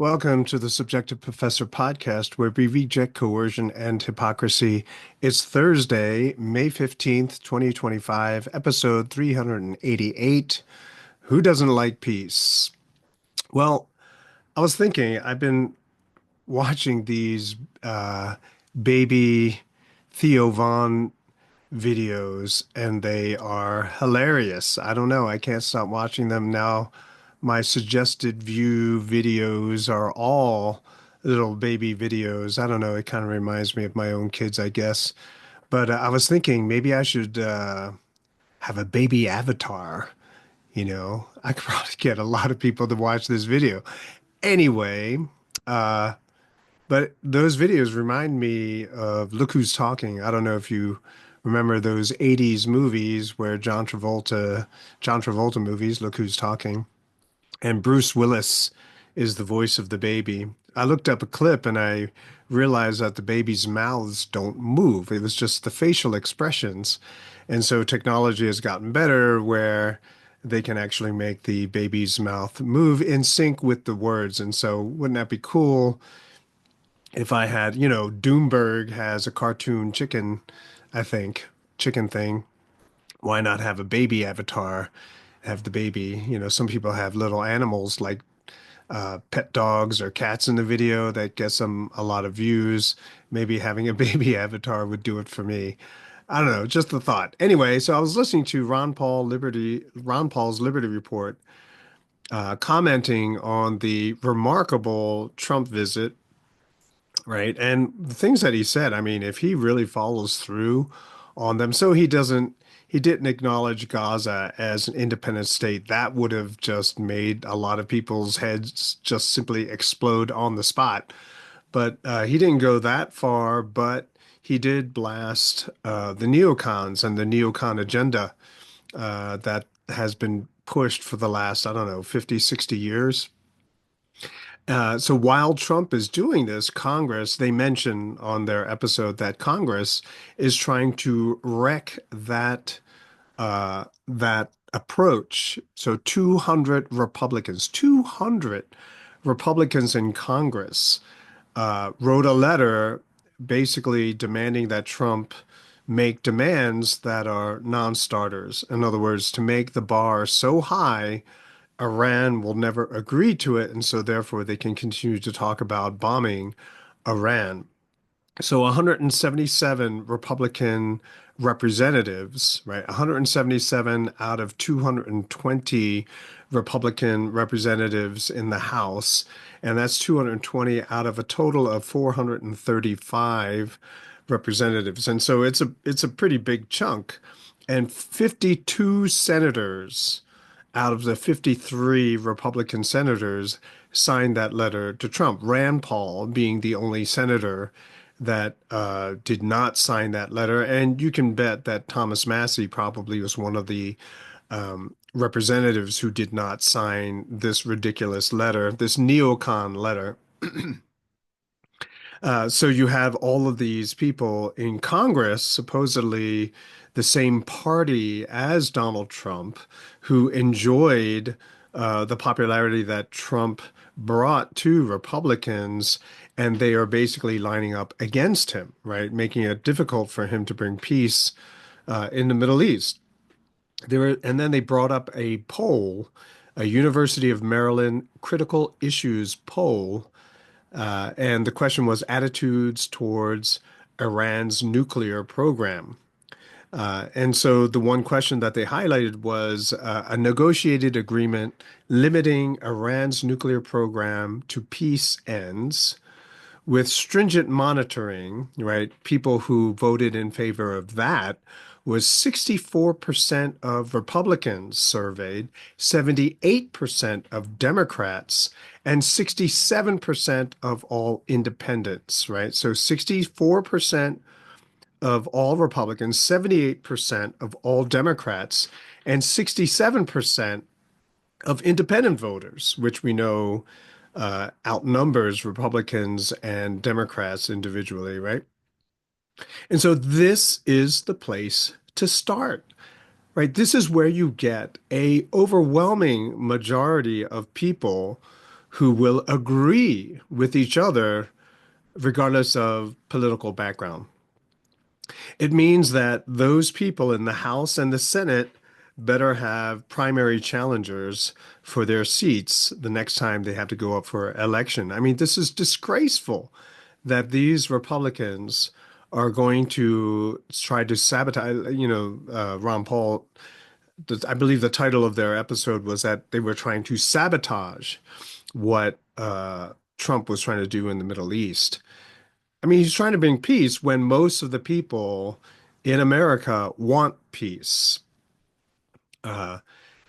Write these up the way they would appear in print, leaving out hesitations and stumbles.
Welcome to the Subjective Professor podcast, where we reject coercion and hypocrisy. It's Thursday, May 15th, 2025, episode 388. Who doesn't like peace? Well, I was thinking, I've been watching these baby Theo Von videos, and they are hilarious. I don't know. I can't stop watching them now. My suggested view videos are all little baby videos. I don't know. It kind of reminds me of my own kids, I guess. But I was thinking maybe I should have a baby avatar. I could probably get a lot of people to watch this video. Anyway, uh, but those videos remind me of Look Who's Talking. I don't know if you remember those 80s movies where John Travolta movies, Look Who's Talking, and Bruce Willis is the voice of the baby. I looked up a clip and I realized that the baby's mouths don't move. It was just the facial expressions. And so technology has gotten better where they can actually make the baby's mouth move in sync with the words. And so wouldn't that be cool if I had, Doomberg has a cartoon chicken, I think, chicken thing. Why not have a baby avatar? Have the baby, some people have little animals like pet dogs or cats in the video that gets them a lot of views. Maybe having a baby avatar would do it for me. I don't know, just the thought. Anyway, so I was listening to Ron Paul's Liberty Report, commenting on the remarkable Trump visit. Right. And the things that he said, I mean, if he really follows through on them, so he didn't acknowledge Gaza as an independent state, that would have just made a lot of people's heads just simply explode on the spot. But he didn't go that far, but he did blast the neocons and the neocon agenda that has been pushed for the last, I don't know, 50, 60 years. So while Trump is doing this, Congress, they mention on their episode that Congress is trying to wreck that approach. So 200 Republicans in Congress wrote a letter basically demanding that Trump make demands that are non-starters. In other words, to make the bar so high Iran will never agree to it, and so therefore they can continue to talk about bombing Iran. So 177 Republican representatives, right? 177 out of 220 Republican representatives in the House, and that's 220 out of a total of 435 representatives. And so it's a pretty big chunk. And 52 senators out of the 53 Republican senators signed that letter to Trump. Rand Paul being the only senator that did not sign that letter. And you can bet that Thomas Massie probably was one of the representatives who did not sign this ridiculous letter, this neocon letter. So you have all of these people in Congress, supposedly the same party as Donald Trump, who enjoyed the popularity that Trump brought to Republicans, and they are basically lining up against him, right? Making it difficult for him to bring peace in the Middle East. And then they brought up a poll, a University of Maryland critical issues poll, and the question was attitudes towards Iran's nuclear program. And so the one question that they highlighted was a negotiated agreement limiting Iran's nuclear program to peace ends with stringent monitoring, right? People who voted in favor of that was 64% of Republicans surveyed, 78% of Democrats, and 67% of all independents, right? So 64% of all Republicans, 78% of all Democrats, and 67% of independent voters, which we know outnumbers Republicans and Democrats individually, right? And so this is the place to start, right? This is where you get a overwhelming majority of people who will agree with each other regardless of political background. It means that those people in the House and the Senate better have primary challengers for their seats the next time they have to go up for election. I mean, this is disgraceful that these Republicans are going to try to sabotage, Ron Paul, I believe the title of their episode was that they were trying to sabotage what Trump was trying to do in the Middle East. I mean, he's trying to bring peace when most of the people in America want peace. Uh,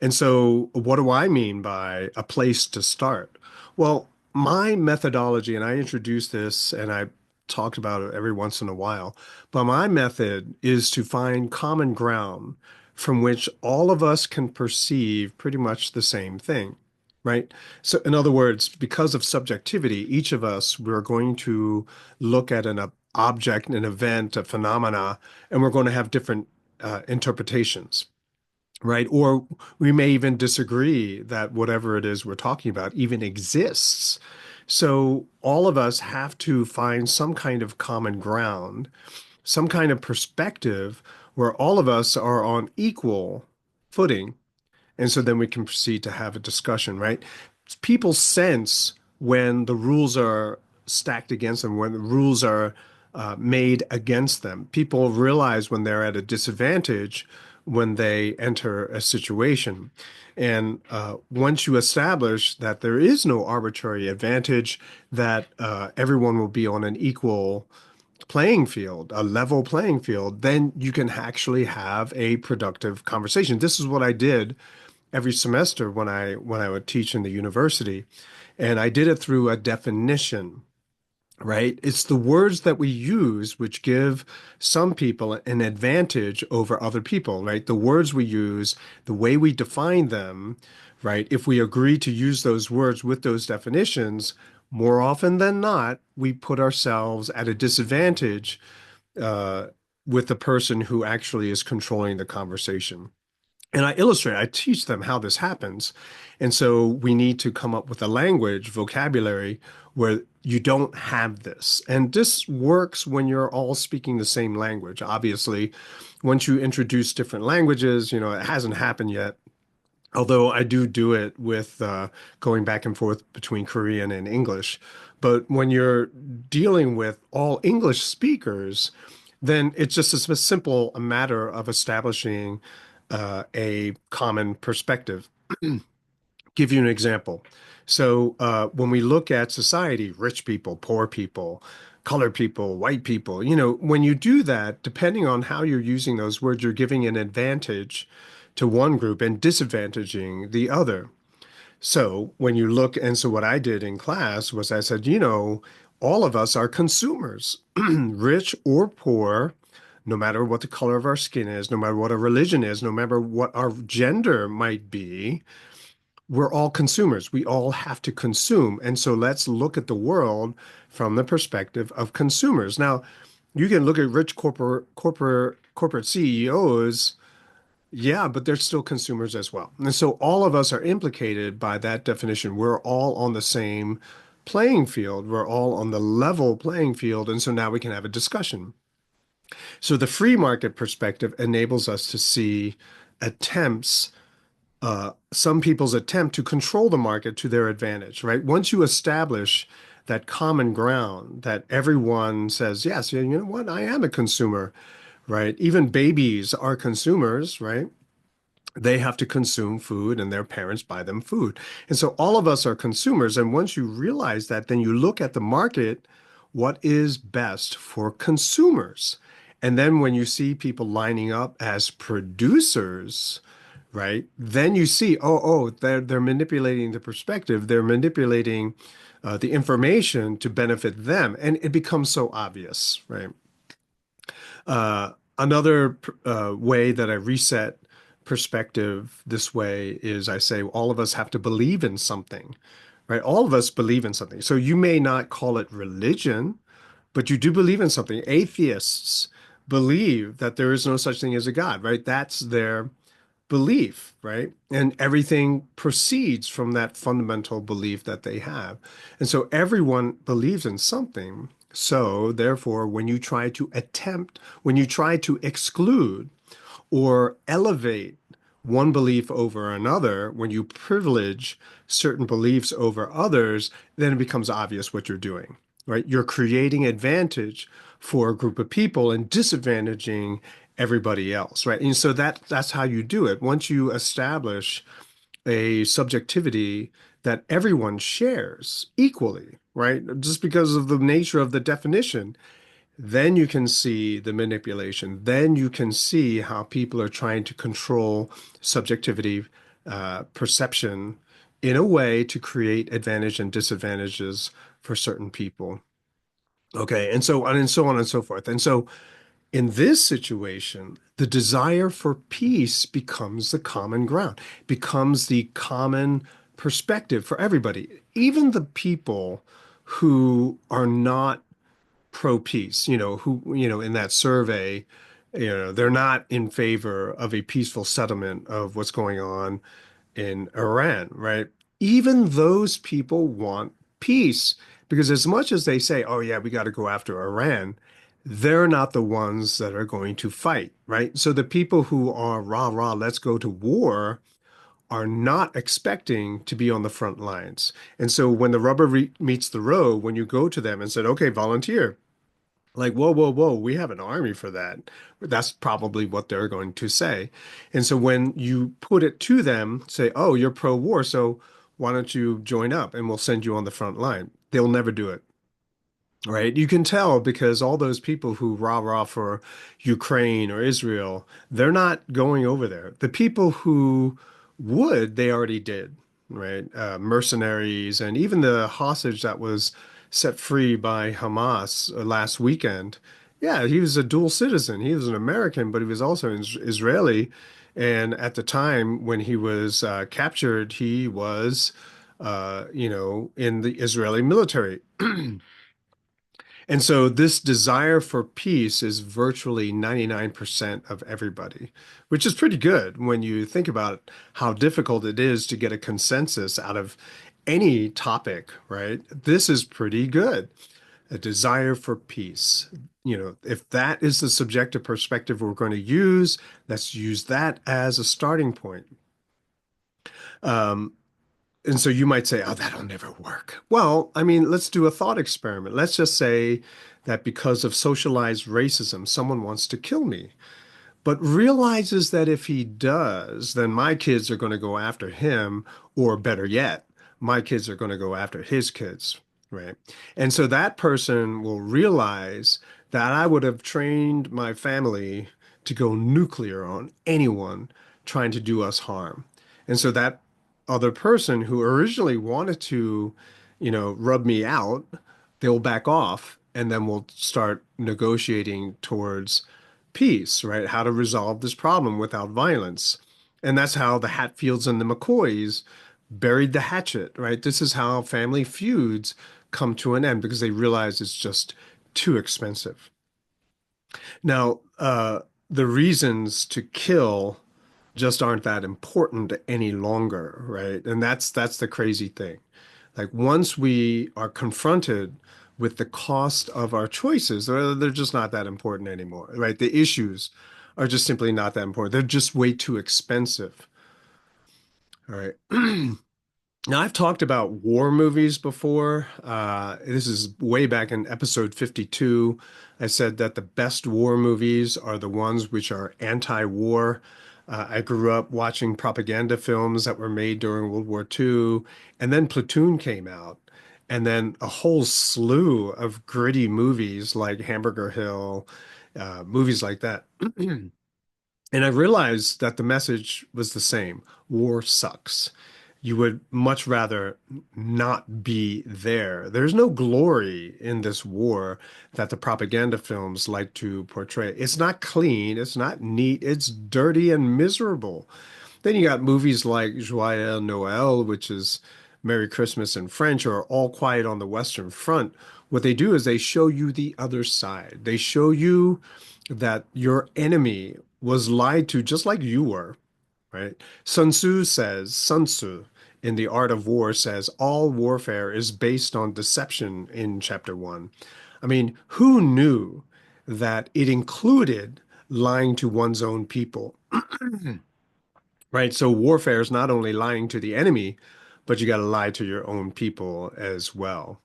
and so, what do I mean by a place to start? Well, my methodology, and I introduced this and I talked about it every once in a while, but my method is to find common ground from which all of us can perceive pretty much the same thing, right? So, in other words, because of subjectivity, each of us, we're going to look at an object, an event, a phenomena, and we're going to have different interpretations, right? Or we may even disagree that whatever it is we're talking about even exists. So all of us have to find some kind of common ground, some kind of perspective where all of us are on equal footing, and so then we can proceed to have a discussion, right? People sense when the rules are stacked against them, when the rules are made against them. People realize when they're at a disadvantage when they enter a situation. And once you establish that there is no arbitrary advantage, that everyone will be on an equal playing field, a level playing field, then you can actually have a productive conversation. This is what I did every semester when I would teach in the university. And I did it through a definition, right? It's the words that we use which give some people an advantage over other people, right? The words we use, the way we define them, right? If we agree to use those words with those definitions, more often than not, we put ourselves at a disadvantage uh, with the person who actually is controlling the conversation. And I teach them how this happens. And so we need to come up with a language, vocabulary, where you don't have this. And this works when you're all speaking the same language. Obviously, once you introduce different languages, it hasn't happened yet. Although I do it with going back and forth between Korean and English. But when you're dealing with all English speakers, then it's just a simple a matter of establishing a common perspective. Give you an example. So when we look at society, rich people, poor people, colored people, white people, when you do that, depending on how you're using those words, you're giving an advantage to one group and disadvantaging the other. So when you look, and so what I did in class was I said, all of us are consumers, rich or poor, no matter what the color of our skin is, no matter what our religion is, no matter what our gender might be, we're all consumers. We all have to consume. And so let's look at the world from the perspective of consumers. Now, you can look at rich corporate CEOs, yeah, but they're still consumers as well. And so all of us are implicated by that definition. We're all on the same playing field. We're all on the level playing field. And so now we can have a discussion. So the free market perspective enables us to see attempts, some people's attempt to control the market to their advantage, right? Once you establish that common ground that everyone says, yes, you know what, I am a consumer, right? Even babies are consumers, right? They have to consume food and their parents buy them food. And so all of us are consumers. And once you realize that, then you look at the market, what is best for consumers? And then when you see people lining up as producers, right? Then you see, they're manipulating the perspective. They're manipulating the information to benefit them. And it becomes so obvious, right? Another way that I reset perspective this way is I say all of us have to believe in something, right? All of us believe in something. So you may not call it religion, but you do believe in something. Atheists believe that there is no such thing as a God, right? That's their belief, right? And everything proceeds from that fundamental belief that they have. And so everyone believes in something. So therefore, when you try to exclude or elevate one belief over another, when you privilege certain beliefs over others, then it becomes obvious what you're doing, right? You're creating advantage for a group of people and disadvantaging everybody else, right? And so that's how you do it. Once you establish a subjectivity that everyone shares equally, right? Just because of the nature of the definition, then you can see the manipulation. Then you can see how people are trying to control subjectivity, perception in a way to create advantage and disadvantages for certain people. Okay, and so on and so on and so forth. And so in this situation, the desire for peace becomes the common ground, becomes the common perspective for everybody, even the people who are not pro-peace, in that survey, they're not in favor of a peaceful settlement of what's going on in Iran, right? Even those people want peace because as much as they say, oh yeah, we got to go after Iran, they're not the ones that are going to fight, right? So the people who are rah, rah, let's go to war are not expecting to be on the front lines. And so when the rubber meets the road, when you go to them and said, okay, volunteer, like, whoa, whoa, whoa, we have an army for that. That's probably what they're going to say. And so when you put it to them, say, oh, you're pro-war, so why don't you join up and we'll send you on the front line? They'll never do it. Right. You can tell because all those people who rah-rah for Ukraine or Israel, they're not going over there. The people who would, they already did, right? Mercenaries and even the hostage that was set free by Hamas last weekend. Yeah, he was a dual citizen. He was an American, but he was also Israeli. And at the time when he was captured, he was, in the Israeli military. And so this desire for peace is virtually 99% of everybody, which is pretty good when you think about how difficult it is to get a consensus out of any topic, right? This is pretty good. A desire for peace. If that is the subjective perspective we're going to use, let's use that as a starting point. Um, and so you might say, oh, that'll never work. Well, I mean, let's do a thought experiment. Let's just say that because of socialized racism, someone wants to kill me, but realizes that if he does, then my kids are going to go after him, or better yet, my kids are going to go after his kids, right? And so that person will realize that I would have trained my family to go nuclear on anyone trying to do us harm. And so that other person who originally wanted to, rub me out, they'll back off and then we'll start negotiating towards peace, right? How to resolve this problem without violence. And that's how the Hatfields and the McCoys buried the hatchet, right? This is how family feuds come to an end because they realize it's just too expensive. Now, the reasons to kill just aren't that important any longer, right? And that's the crazy thing. Like once we are confronted with the cost of our choices, they're just not that important anymore, right? The issues are just simply not that important. They're just way too expensive. All right. Now, I've talked about war movies before. This is way back in episode 52. I said that the best war movies are the ones which are anti-war. I grew up watching propaganda films that were made during World War II, and then Platoon came out, and then a whole slew of gritty movies like Hamburger Hill, movies like that. And I realized that the message was the same. War sucks. You would much rather not be there. There's no glory in this war that the propaganda films like to portray. It's not clean, it's not neat, it's dirty and miserable. Then you got movies like Joyeux Noël, which is Merry Christmas in French, or All Quiet on the Western Front. What they do is they show you the other side. They show you that your enemy was lied to just like you were. right? Sun Tzu in The Art of War says all warfare is based on deception in chapter one. I mean, who knew that it included lying to one's own people, right? So warfare is not only lying to the enemy, but you got to lie to your own people as well.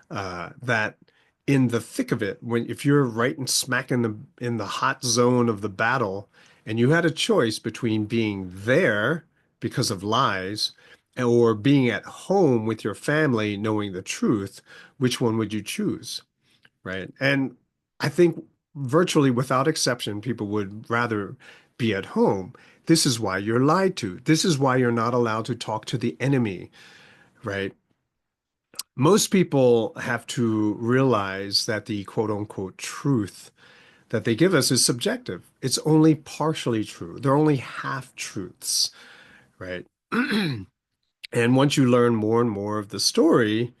That in the thick of it, when if you're right and smack in the hot zone of the battle, and you had a choice between being there because of lies or being at home with your family knowing the truth, which one would you choose? Right. And I think virtually without exception, people would rather be at home. This is why you're lied to. This is why you're not allowed to talk to the enemy, right? Most people have to realize that the quote unquote truth that they give us is subjective. It's only partially true. They're only half truths, right? And once you learn more and more of the story,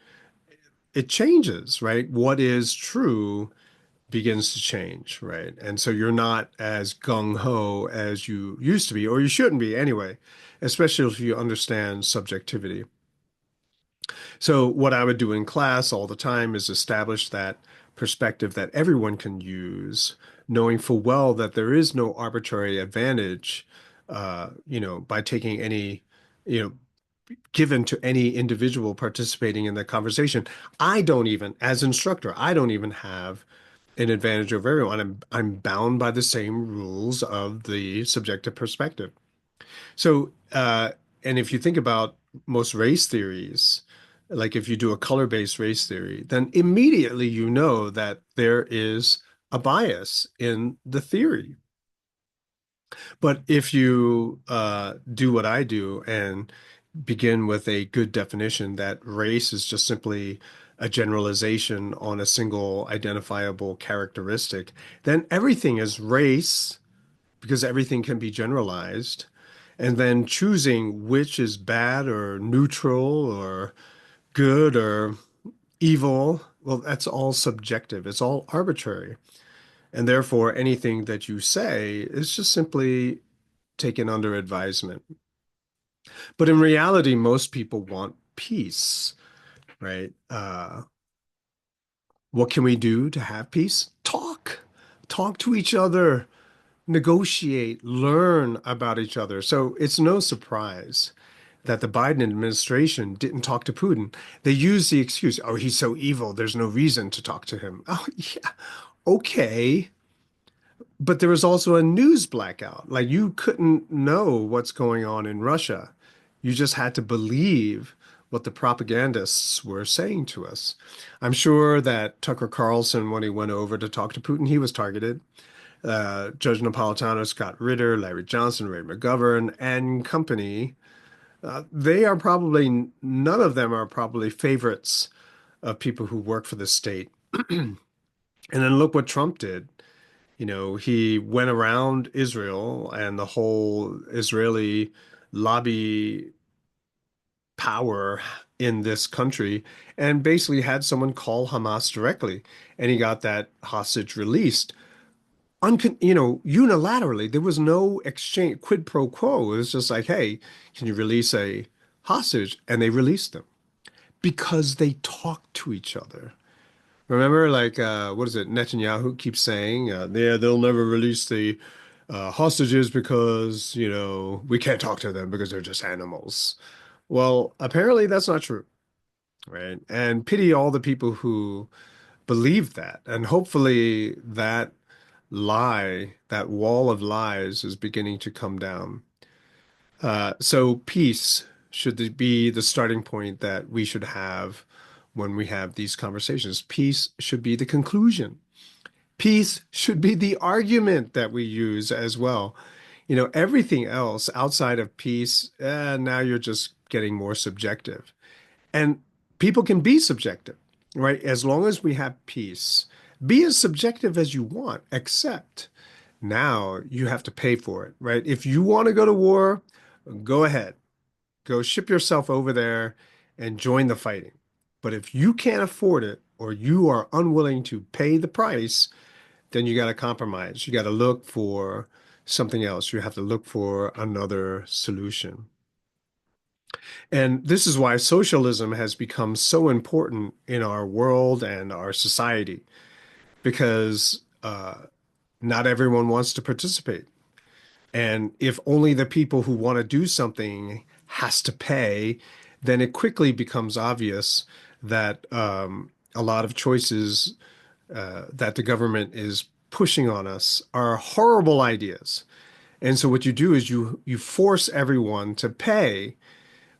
it changes, right? What is true begins to change, right? And so you're not as gung ho as you used to be, or you shouldn't be anyway, especially if you understand subjectivity. So, what I would do in class all the time is establish that perspective that everyone can use, knowing full well that there is no arbitrary advantage, by taking any, you know, given to any individual participating in the conversation. I don't even, as instructor, I don't even have an advantage over everyone. I'm bound by the same rules of the subjective perspective. So, and if you think about most race theories, like if you do a color-based race theory, then immediately you know that there is a bias in the theory. But if you do what I do and begin with a good definition that race is just simply a generalization on a single identifiable characteristic, then everything is race because everything can be generalized. And then choosing which is bad or neutral or good or evil, well, that's all subjective. It's all arbitrary. And therefore, anything that you say is just simply taken under advisement. But in reality, most people want peace, right? What can we do to have peace? Talk to each other, negotiate, learn about each other. So it's no surprise that the Biden administration didn't talk to Putin. They used the excuse, oh, he's so evil, there's no reason to talk to him. Oh, yeah, okay. But there was also a news blackout. Like you couldn't know what's going on in Russia. You just had to believe what the propagandists were saying to us. I'm sure that Tucker Carlson, when he went over to talk to Putin, he was targeted. Judge Napolitano, Scott Ritter, Larry Johnson, Ray McGovern, and company, they are probably, none of them are probably favorites of people who work for the state. And then look what Trump did. You know, he went around Israel and the whole Israeli lobby power in this country and basically had someone call Hamas directly. And he got that hostage released. Unilaterally. There was no exchange, quid pro quo. It was just like, hey, can you release a hostage? And they released them because they talked to each other. Remember, like, what is it? Netanyahu keeps saying, yeah, they'll never release the hostages because, we can't talk to them because they're just animals. Well, apparently that's not true, right? And pity all the people who believe that. And hopefully that lie, that wall of lies is beginning to come down. So peace should be the starting point that we should have when we have these conversations. Peace should be the conclusion. Peace should be the argument that we use as well. Everything else outside of peace, now you're just getting more subjective. And people can be subjective, right? As long as we have peace, be as subjective as you want, except now you have to pay for it, right? If you want to go to war, go ahead. Go ship yourself over there and join the fighting. But if you can't afford it or you are unwilling to pay the price, then you got to compromise. You got to look for something else. You have to look for another solution. And this is why socialism has become so important in our world and our society, because not everyone wants to participate. And if only the people who want to do something has to pay, then it quickly becomes obvious that a lot of choices that the government is pushing on us are horrible ideas. And so what you do is you force everyone to pay,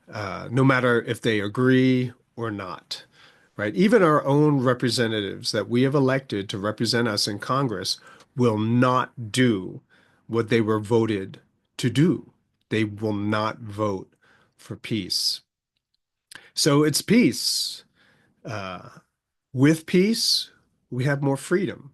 no matter if they agree or not, right? Even our own representatives that we have elected to represent us in Congress will not do what they were voted to do. They will not vote for peace. So it's peace. Uh, with peace, we have more freedom.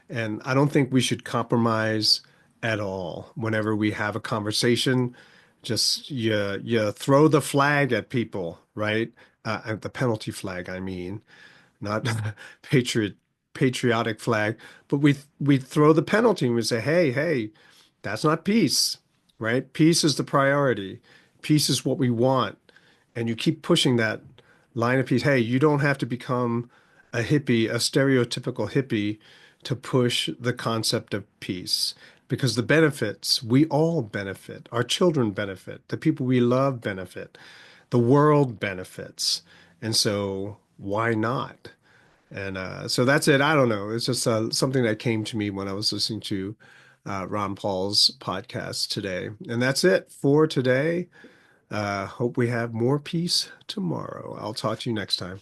And I don't think we should compromise at all. Whenever we have a conversation, just you throw the flag at people, right? The penalty flag, I mean, not patriot patriotic flag, but we throw the penalty and we say, hey, hey, that's not peace, right? Peace is the priority. Peace is what we want. And you keep pushing that line of peace. Hey, you don't have to become a hippie, a stereotypical hippie, to push the concept of peace. Because the benefits, we all benefit. Our children benefit. The people we love benefit. The world benefits. And so why not? And so that's it. I don't know. It's just something that came to me when I was listening to Ron Paul's podcast today. And that's it for today. Hope we have more peace tomorrow. I'll talk to you next time.